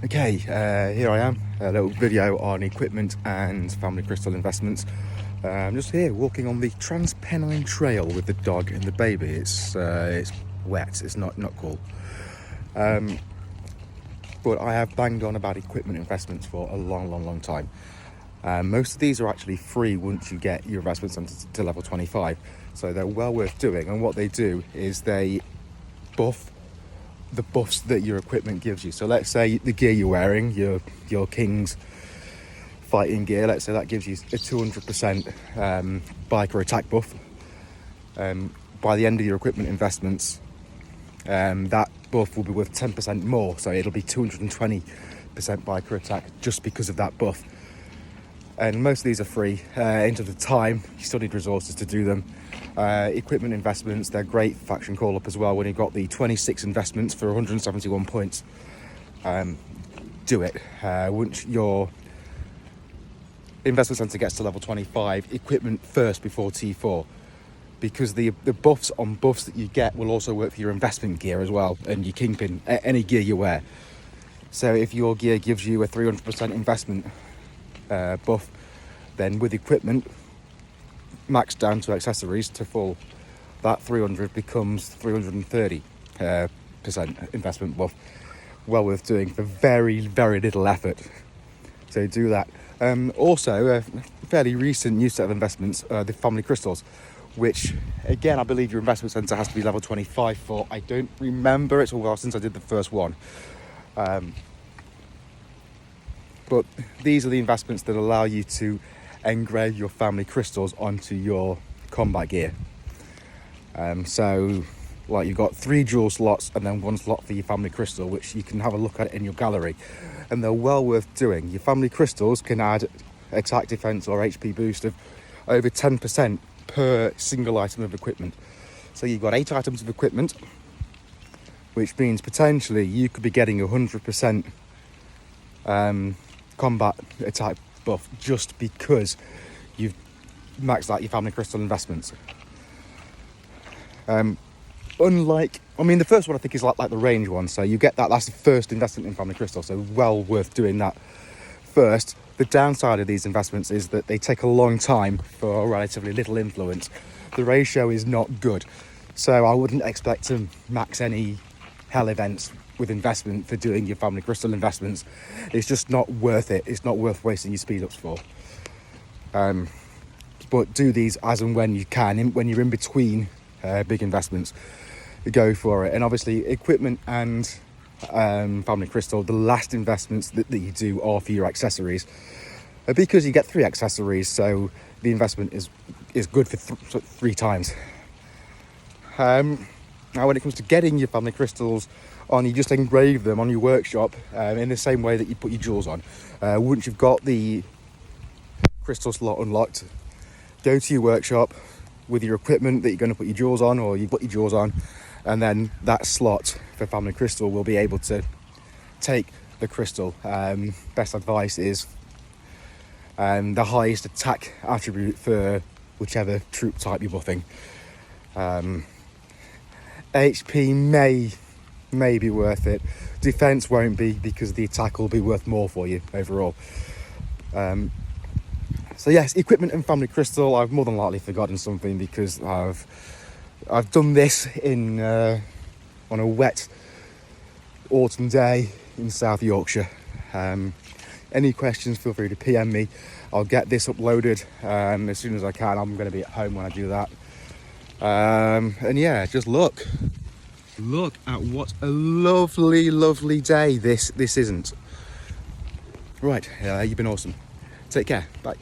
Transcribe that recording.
Okay, here I am, a little video on equipment and family crystal investments. I'm just here walking on the Trans-Pennine Trail with the dog and the baby. It's wet, it's not cool. But I have banged on about equipment investments for a long time. Most of these are actually free once you get your investments to level 25, so they're well worth doing. And what they do is they buff the buffs that your equipment gives you. So let's say the gear you're wearing, your King's fighting gear, let's say that gives you a 200% biker attack buff. By the end of your equipment investments, that buff will be worth 10% more, so it'll be 220% biker attack just because of that buff. And most of these are free. In terms of time, you still need resources to do them. Equipment investments, they're great faction call up as well. When you've got the 26 investments for 171 points, do it. Once your investment centre gets to level 25, equipment first before T4, because the buffs on buffs that you get will also work for your investment gear as well, and your kingpin, any gear you wear. So if your gear gives you a 300% investment buff, then with equipment maxed down to accessories to full, that 300 becomes 330% investment buff. Well worth doing for very little effort, so do that. Also, a fairly recent new set of investments, the family crystals, which again I believe your investment centre has to be level 25 for. I don't remember, it's a while since I did the first one. But these are the investments that allow you to engrave your family crystals onto your combat gear. So like you've got 3 jewel slots and then 1 slot for your family crystal, which you can have a look at in your gallery, and they're well worth doing. Your family crystals can add attack, defense or HP boost of over 10% per single item of equipment. So you've got 8 items of equipment, which means potentially you could be getting 100% combat attack buff just because you've maxed out your family crystal investments. Unlike, I mean, the first one I think is like the range one, so you get that's the first investment in family crystal, so well worth doing that first. The downside of these investments is that they take a long time for relatively little influence. The ratio is not good, so I wouldn't expect to max any hell events with investment for doing your family crystal investments. It's just not worth it. It's not worth wasting your speed ups for. But do these as and when you can, when you're in between big investments, go for it. And obviously equipment and family crystal, the last investments that you do are for your accessories, because you get 3 accessories, so the investment is good for 3 times. Now when it comes to getting your family crystals on, you just engrave them on your workshop in the same way that you put your jewels on. Once you've got the crystal slot unlocked, go to your workshop with your equipment that you're going to put your jewels on, or you put your jewels on, and then that slot for family crystal will be able to take the crystal. Best advice is the highest attack attribute for whichever troop type you're buffing. HP may be worth it. Defense won't be, because the attack will be worth more for you overall. So yes, equipment and family crystal. I've more than likely forgotten something because I've done this in on a wet autumn day in South Yorkshire. Any questions, feel free to PM me. I'll get this uploaded as soon as I can. I'm going to be at home when I do that. And yeah, just look at what a lovely day this isn't. Right, you've been awesome. Take care. Bye.